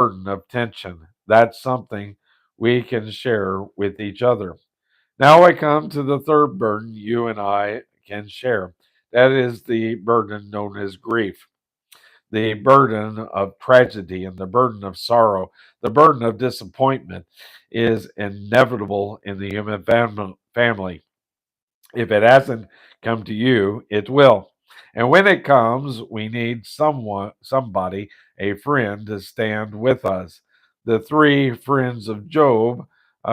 burden of tension. That's something we can share with each other. Now I come to the third burden you and I can share. That is the burden known as grief, the burden of tragedy and the burden of sorrow, the burden of disappointment is inevitable in the human family. If it hasn't come to you, it will. And when it comes, we need somebody, a friend, to stand with us. The three friends of Job,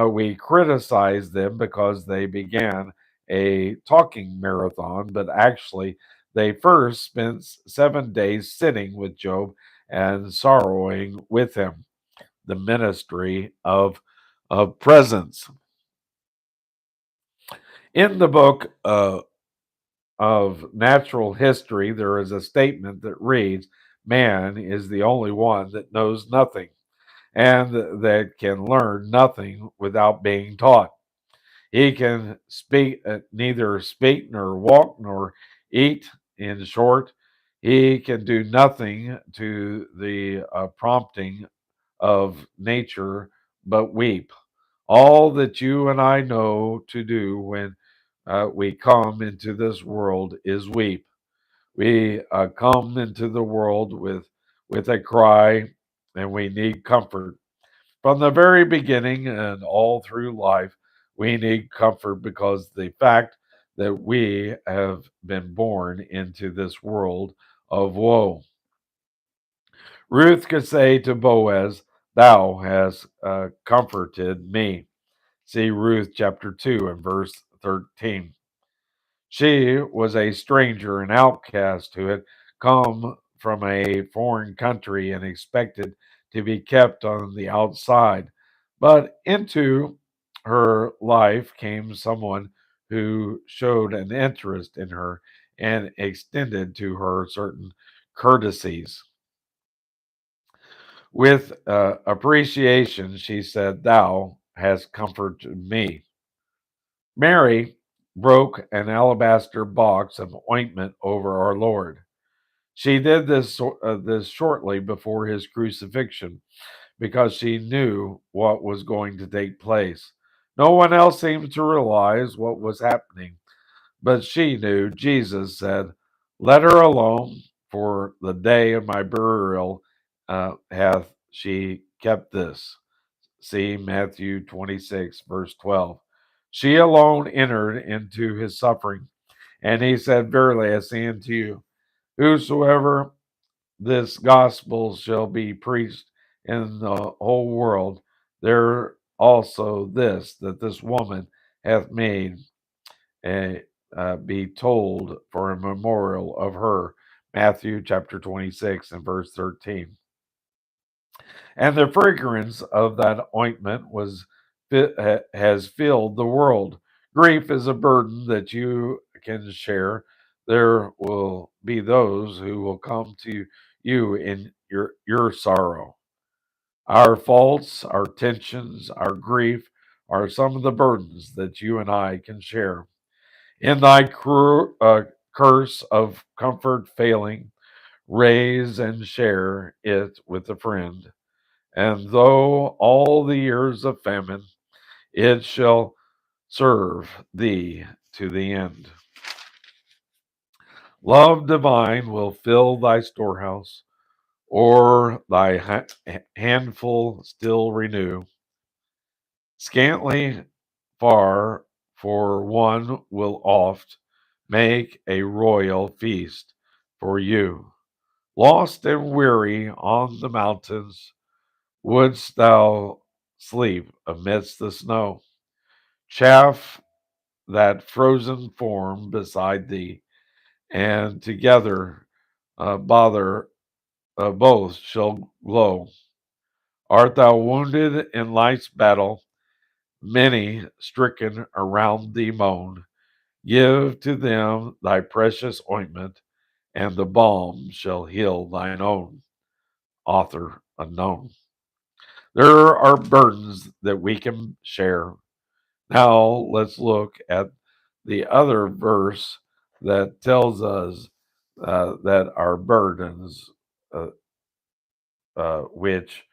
we criticize them because they began a talking marathon, but actually, they first spent 7 days sitting with Job and sorrowing with him. The ministry of presence. In the book of natural history, there is a statement that reads, man is the only one that knows nothing and that can learn nothing without being taught. He can neither speak nor walk nor eat. In short, he can do nothing to the prompting of nature but weep. All that you and I know to do when we come into this world is weep. We come into the world with a cry, and we need comfort. From the very beginning and all through life, we need comfort because the fact that we have been born into this world of woe. Ruth could say to Boaz, thou hast comforted me. See Ruth chapter 2 and verse 13. She was a stranger, an outcast who had come from a foreign country and expected to be kept on the outside. But into her life came someone who showed an interest in her and extended to her certain courtesies. With appreciation, she said, thou hast comforted me. Mary broke an alabaster box of ointment over our Lord. She did this shortly before his crucifixion because she knew what was going to take place. No one else seemed to realize what was happening, but she knew. Jesus said, let her alone, for the day of my burial hath she kept this. See Matthew 26, verse 12. She alone entered into his suffering, and he said, verily I say unto you, whosoever this gospel shall be preached in the whole world, there also this, that this woman hath made a, be told for a memorial of her. Matthew chapter 26 and verse 13. And the fragrance of that ointment has filled the world. Grief is a burden that you can share. There will be those who will come to you in your sorrow. Our faults, our tensions, our grief are some of the burdens that you and I can share. In thy curse of comfort failing, raise and share it with a friend. And though all the years of famine, it shall serve thee to the end. Love divine will fill thy storehouse, or thy handful still renew. Scantly far, for one will oft make a royal feast for you. Lost and weary on the mountains, wouldst thou sleep amidst the snow? Chaff that frozen form beside thee, and together bother both shall glow. Art thou wounded in life's battle? Many stricken around thee moan. Give to them thy precious ointment, and the balm shall heal thine own. Author unknown. There are burdens that we can share. Now let's look at the other verse that tells us that our burdens, which